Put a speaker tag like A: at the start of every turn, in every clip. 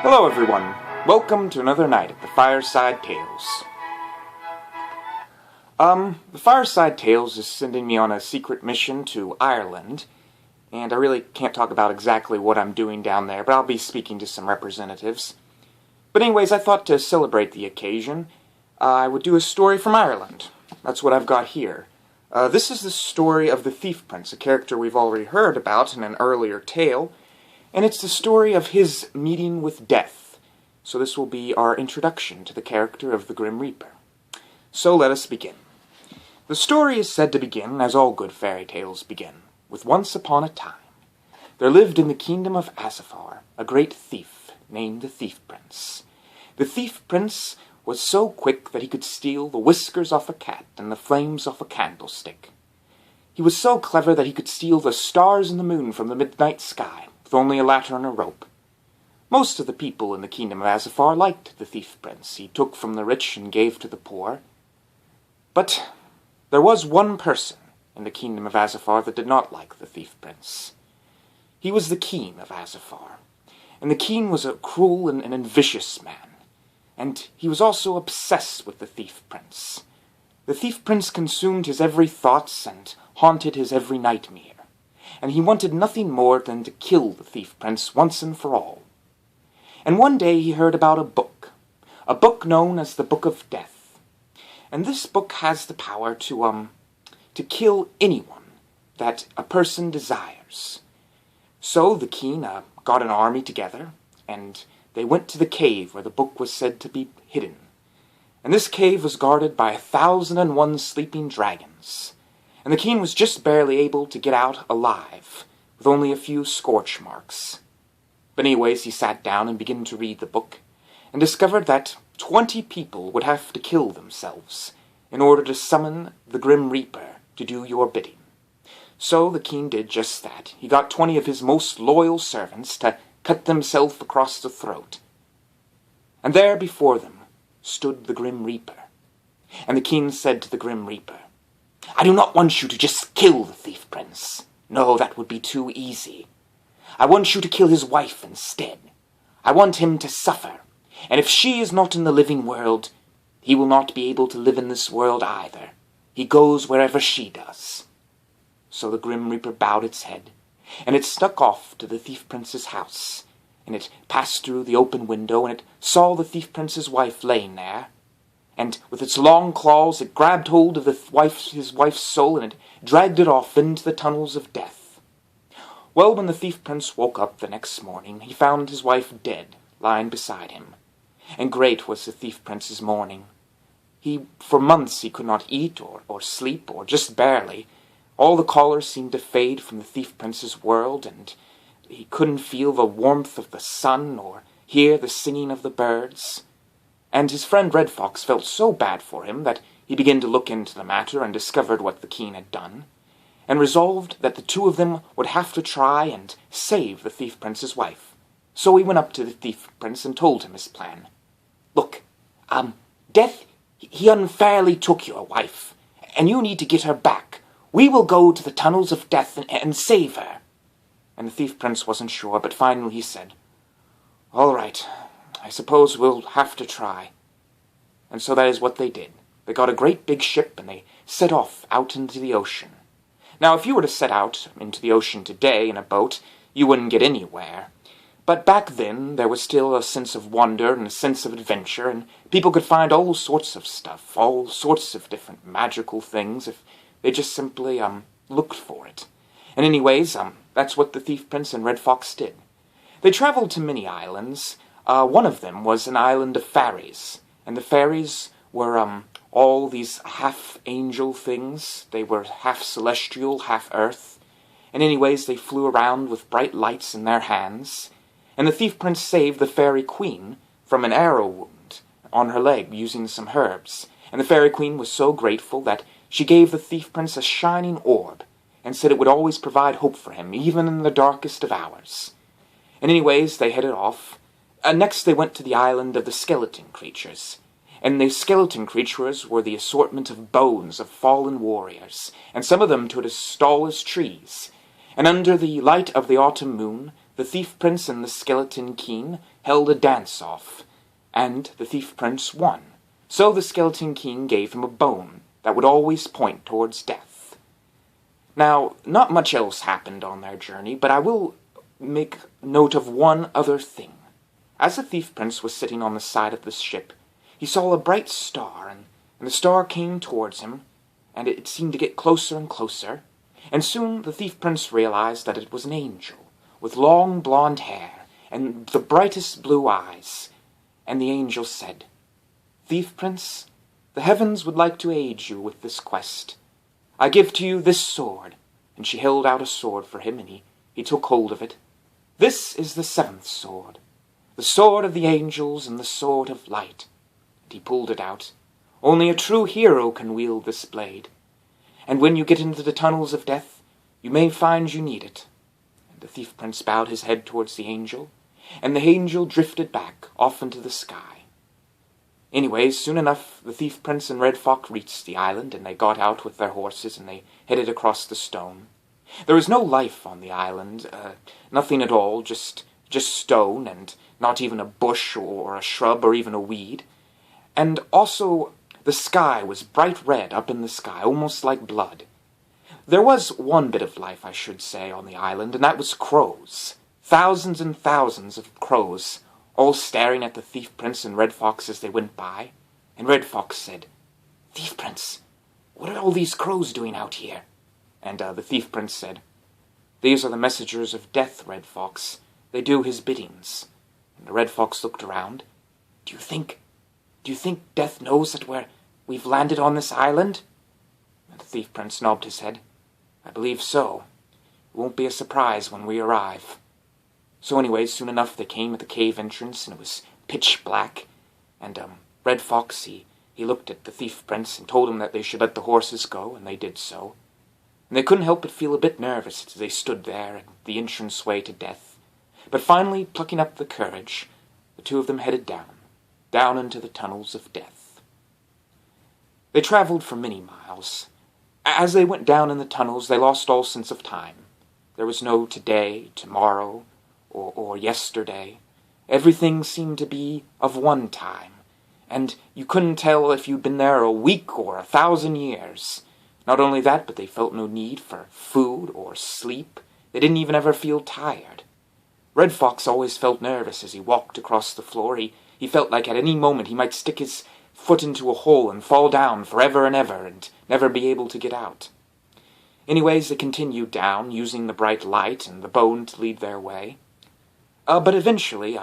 A: Hello everyone, welcome to another night at the Fireside Tales. The Fireside Tales is sending me on a secret mission to Ireland, and I really can't talk about exactly what I'm doing down there, but I'll be speaking to some representatives. But anyways, I thought to celebrate the occasion, I would do a story from Ireland. That's what I've got here. This is the story of the Thief Prince, a character we've already heard about in an earlier tale, and it's the story of his meeting with death. So this will be our introduction to the character of the Grim Reaper. So let us begin. The story is said to begin, as all good fairy tales begin, with once upon a time. There lived in the kingdom of Azafar a great thief named the Thief Prince. The Thief Prince was so quick that he could steal the whiskers off a cat and the flames off a candlestick. He was so clever that he could steal the stars and the moon from the midnight sky, with only a ladder and a rope. Most of the people in the kingdom of Azafar liked the Thief Prince. He took from the rich and gave to the poor. But there was one person in the kingdom of Azafar that did not like the Thief Prince. He was the king of Azafar, and the king was a cruel and vicious man, and he was also obsessed with the Thief Prince. The Thief Prince consumed his every thoughts and haunted his every nightmare, and he wanted nothing more than to kill the Thief Prince once and for all. And one day he heard about a book known as the Book of Death. And this book has the power to kill anyone that a person desires. So the king got an army together, and they went to the cave where the book was said to be hidden. And this cave was guarded by 1,001 sleeping dragons. And the king was just barely able to get out alive, with only a few scorch marks. But anyways, he sat down and began to read the book, and discovered that 20 people would have to kill themselves in order to summon the Grim Reaper to do your bidding. So the king did just that. He got 20 of his most loyal servants to cut themselves across the throat. And there before them stood the Grim Reaper. And the king said to the Grim Reaper, "I do not want you to just kill the Thief Prince. No, that would be too easy. I want you to kill his wife instead. I want him to suffer, and if she is not in the living world, he will not be able to live in this world either. He goes wherever she does." So the Grim Reaper bowed its head, and it stuck off to the Thief Prince's house, and it passed through the open window, and it saw the Thief Prince's wife laying there, and with its long claws it grabbed hold of his wife's soul, and it dragged it off into the tunnels of death. Well, when the Thief Prince woke up the next morning, he found his wife dead, lying beside him. And great was the Thief Prince's mourning. For months he could not eat or sleep, or just barely. All the colour seemed to fade from the Thief Prince's world, and he couldn't feel the warmth of the sun, or hear the singing of the birds. And his friend Red Fox felt so bad for him that he began to look into the matter and discovered what the king had done, and resolved that the two of them would have to try and save the Thief Prince's wife. So he went up to the Thief Prince and told him his plan. "Look, Death, he unfairly took your wife, and you need to get her back. We will go to the tunnels of death and save her." And the Thief Prince wasn't sure, but finally he said, "All right, I suppose we'll have to try." And so that is what they did. They got a great big ship, and they set off out into the ocean. Now, if you were to set out into the ocean today in a boat, you wouldn't get anywhere. But back then, there was still a sense of wonder and a sense of adventure, and people could find all sorts of stuff, all sorts of different magical things, if they just simply, looked for it. And anyways, that's what the Thief Prince and Red Fox did. They traveled to many islands. One of them was an island of fairies, and the fairies were, all these half-angel things. They were half celestial, half earth. And anyways, they flew around with bright lights in their hands. And the Thief Prince saved the Fairy Queen from an arrow wound on her leg using some herbs. And the Fairy Queen was so grateful that she gave the Thief Prince a shining orb, and said it would always provide hope for him, even in the darkest of hours. And anyways, they headed off. Next they went to the island of the skeleton creatures. And the skeleton creatures were the assortment of bones of fallen warriors, and some of them stood as tall as trees. And under the light of the autumn moon, the Thief Prince and the Skeleton King held a dance-off, and the Thief Prince won. So the Skeleton King gave him a bone that would always point towards death. Now, not much else happened on their journey, but I will make note of one other thing. As the Thief Prince was sitting on the side of the ship, he saw a bright star, and the star came towards him, and it seemed to get closer and closer, and soon the Thief Prince realized that it was an angel, with long blonde hair, and the brightest blue eyes. And the angel said, "Thief Prince, the heavens would like to aid you with this quest. I give to you this sword." And she held out a sword for him, and he took hold of it. "This is the seventh sword, the sword of the angels and the sword of light." And he pulled it out. "Only a true hero can wield this blade. And when you get into the tunnels of death, you may find you need it." And the Thief Prince bowed his head towards the angel, and the angel drifted back off into the sky. Anyways, soon enough, the Thief Prince and Red Fox reached the island, and they got out with their horses, and they headed across the stone. There was no life on the island, nothing at all, just stone, and not even a bush or a shrub or even a weed. And also, the sky was bright red up in the sky, almost like blood. There was one bit of life, I should say, on the island, and that was crows. Thousands and thousands of crows, all staring at the Thief Prince and Red Fox as they went by. And Red Fox said, "Thief Prince, what are all these crows doing out here?" And the Thief Prince said, "These are the messengers of death, Red Fox. They do his biddings." And the Red Fox looked around. Do you think Death knows that we've landed on this island?" And the Thief Prince nodded his head. "I believe so. It won't be a surprise when we arrive." So anyways, soon enough they came at the cave entrance, and it was pitch black. And Red Fox, he looked at the Thief Prince and told him that they should let the horses go, and they did so. And they couldn't help but feel a bit nervous as they stood there at the entranceway to death. But finally, plucking up the courage, the two of them headed down into the tunnels of death. They traveled for many miles. As they went down in the tunnels, they lost all sense of time. There was no today, tomorrow, or yesterday. Everything seemed to be of one time, and you couldn't tell if you'd been there a week or 1,000 years. Not only that, but they felt no need for food or sleep. They didn't even ever feel tired. Red Fox always felt nervous as he walked across the floor. He felt like at any moment he might stick his foot into a hole and fall down forever and ever and never be able to get out. Anyways, they continued down, using the bright light and the bone to lead their way. But eventually,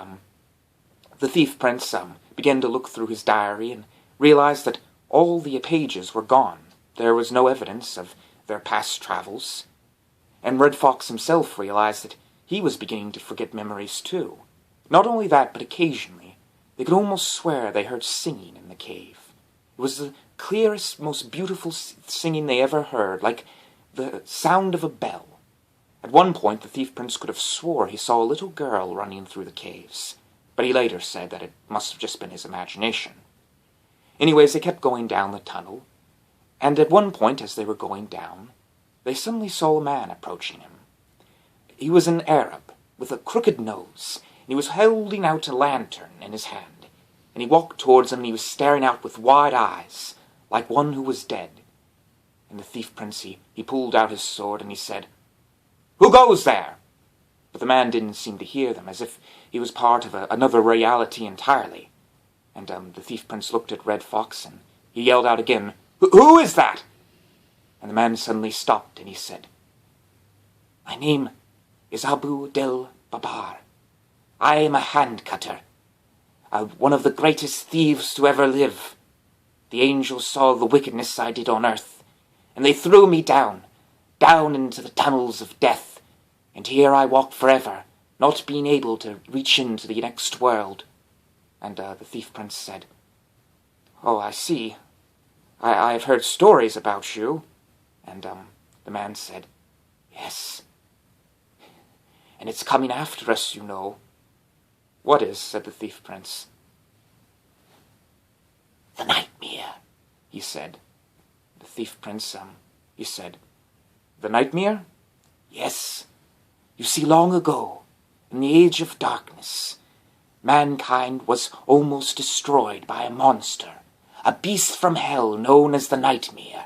A: the Thief Prince began to look through his diary and realized that all the pages were gone. There was no evidence of their past travels. And Red Fox himself realized that he was beginning to forget memories too. Not only that, but occasionally, they could almost swear they heard singing in the cave. It was the clearest, most beautiful singing they ever heard, like the sound of a bell. At one point, the Thief Prince could have swore he saw a little girl running through the caves, but he later said that it must have just been his imagination. Anyways, they kept going down the tunnel, and at one point, as they were going down, they suddenly saw a man approaching him. He was an Arab, with a crooked nose, and he was holding out a lantern in his hand, and he walked towards him, and he was staring out with wide eyes, like one who was dead. And the Thief Prince, he pulled out his sword, and he said, "Who goes there?" But the man didn't seem to hear them, as if he was part of another reality entirely. And the Thief Prince looked at Red Fox, and he yelled out again, Who is that?" And the man suddenly stopped, and he said, "My name is Abu Del Babar. I am a hand cutter, one of the greatest thieves to ever live. The angels saw the wickedness I did on earth, and they threw me down into the tunnels of death, and here I walk forever, not being able to reach into the next world." And the Thief Prince said, "Oh, I see. I've heard stories about you." And the man said, "Yes. And it's coming after us, you know." "What is?" said the Thief Prince. "The nightmare," he said. The Thief Prince, he said, "The nightmare?" "Yes. You see, long ago, in the age of darkness, mankind was almost destroyed by a monster, a beast from hell known as the Nightmare.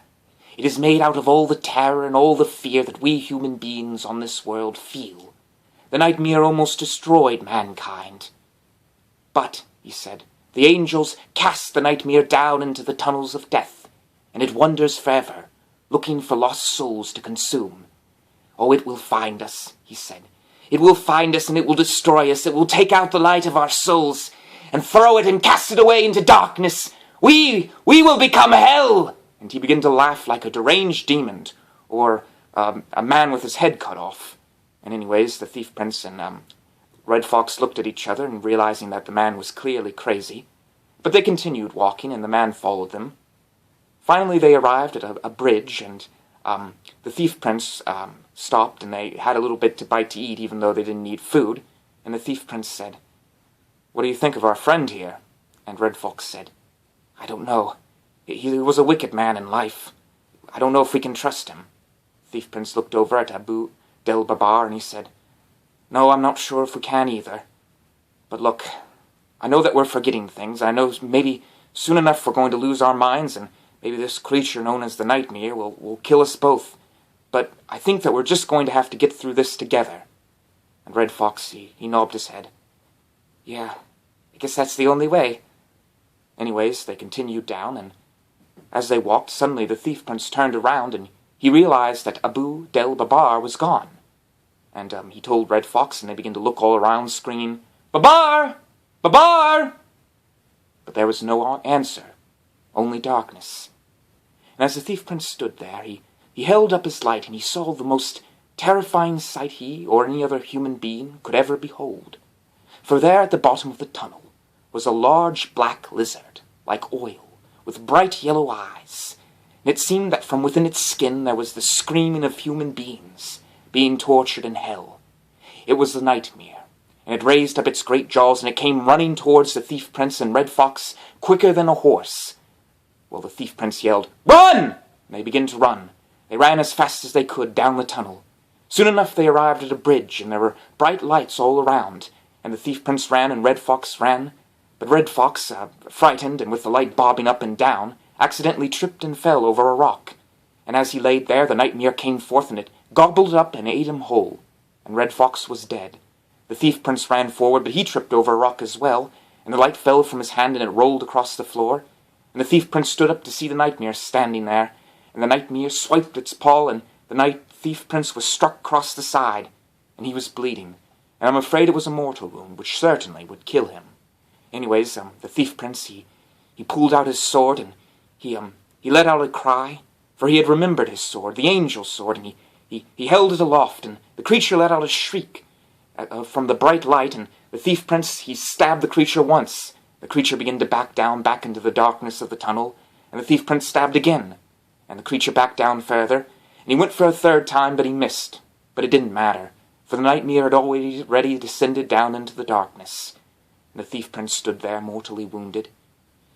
A: It is made out of all the terror and all the fear that we human beings on this world feel. The Nightmare almost destroyed mankind. But, he said, the angels cast the Nightmare down into the tunnels of death, and it wanders forever, looking for lost souls to consume. Oh, it will find us, he said. It will find us and it will destroy us. It will take out the light of our souls and throw it and cast it away into darkness. We will become hell. And he began to laugh like a deranged demon or a man with his head cut off. And anyways, the Thief Prince and Red Fox looked at each other and realizing that the man was clearly crazy. But they continued walking and the man followed them. Finally, they arrived at a bridge and the Thief Prince stopped and they had a little bit to bite to eat even though they didn't need food. And the Thief Prince said, "What do you think of our friend here?" And Red Fox said, "I don't know. He was a wicked man in life. I don't know if we can trust him." Thief Prince looked over at Abu Del Babar and he said, "No, I'm not sure if we can either. But look, I know that we're forgetting things. I know maybe soon enough we're going to lose our minds and maybe this creature known as the Nightmare will kill us both. But I think that we're just going to have to get through this together." And Red Fox, he nodded his head. "Yeah, I guess that's the only way." Anyways, they continued down, and as they walked, suddenly the Thief Prince turned around, and he realized that Abu Del Babar was gone. And he told Red Fox, and they began to look all around, screaming, "Babar! Babar!" But there was no answer, only darkness. And as the Thief Prince stood there, he held up his light, and he saw the most terrifying sight he or any other human being could ever behold. For there at the bottom of the tunnel was a large black lizard, like oil, with bright yellow eyes. And it seemed that from within its skin there was the screaming of human beings being tortured in hell. It was the Nightmare, and it raised up its great jaws, and it came running towards the Thief Prince and Red Fox quicker than a horse. Well, the Thief Prince yelled, "Run!" And they began to run. They ran as fast as they could down the tunnel. Soon enough they arrived at a bridge, and there were bright lights all around, and the Thief Prince ran and Red Fox ran. But Red Fox, frightened and with the light bobbing up and down, accidentally tripped and fell over a rock. And as he laid there, the Nightmare came forth, and it gobbled up and ate him whole. And Red Fox was dead. The Thief Prince ran forward, but he tripped over a rock as well, and the light fell from his hand and it rolled across the floor. And the Thief Prince stood up to see the Nightmare standing there, and the Nightmare swiped its paw, and the Thief Prince was struck across the side, and he was bleeding. And I'm afraid it was a mortal wound, which certainly would kill him. Anyways, the Thief Prince, he pulled out his sword, and he let out a cry, for he had remembered his sword, the angel's sword, and he held it aloft, and the creature let out a shriek from the bright light, and the Thief Prince, he stabbed the creature once. The creature began to back down, back into the darkness of the tunnel, and the Thief Prince stabbed again, and the creature backed down further, and he went for a third time, but he missed. But it didn't matter, for the Nightmare had already descended down into the darkness. And the Thief Prince stood there, mortally wounded.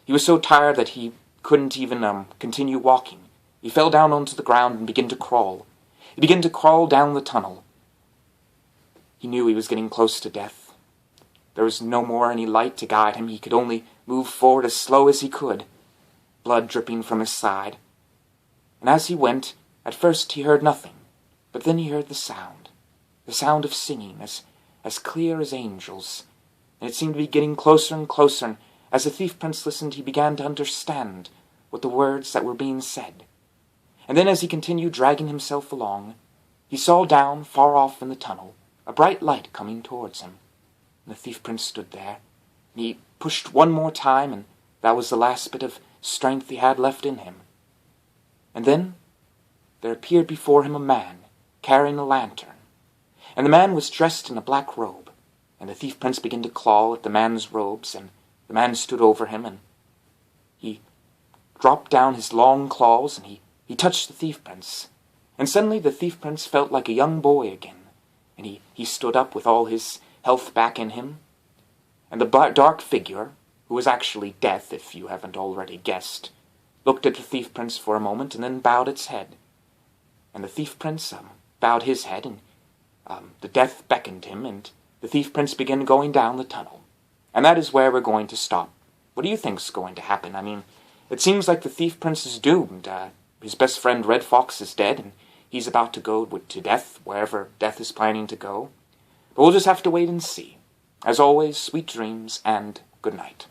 A: He was so tired that he couldn't even continue walking. He fell down onto the ground and began to crawl. He began to crawl down the tunnel. He knew he was getting close to death. There was no more any light to guide him. He could only move forward as slow as he could, blood dripping from his side. And as he went, at first he heard nothing, but then he heard the sound of singing, as clear as angels. And it seemed to be getting closer and closer, and as the Thief Prince listened, he began to understand what the words that were being said. And then as he continued dragging himself along, he saw down, far off in the tunnel, a bright light coming towards him. And the Thief Prince stood there, and he pushed one more time, and that was the last bit of strength he had left in him. And then there appeared before him a man, carrying a lantern. And the man was dressed in a black robe. And the Thief Prince began to claw at the man's robes, and the man stood over him, and he dropped down his long claws, and he touched the Thief Prince. And suddenly the Thief Prince felt like a young boy again, and he stood up with all his health back in him. And the dark figure, who was actually Death, if you haven't already guessed, looked at the Thief Prince for a moment, and then bowed its head. And the Thief Prince bowed his head, and the Death beckoned him, and the the Thief Prince begin going down the tunnel. And that is where we're going to stop. What do you think's going to happen? I mean, it seems like the Thief Prince is doomed. His best friend Red Fox is dead, and he's about to go to death, wherever death is planning to go. But we'll just have to wait and see. As always, sweet dreams and good night.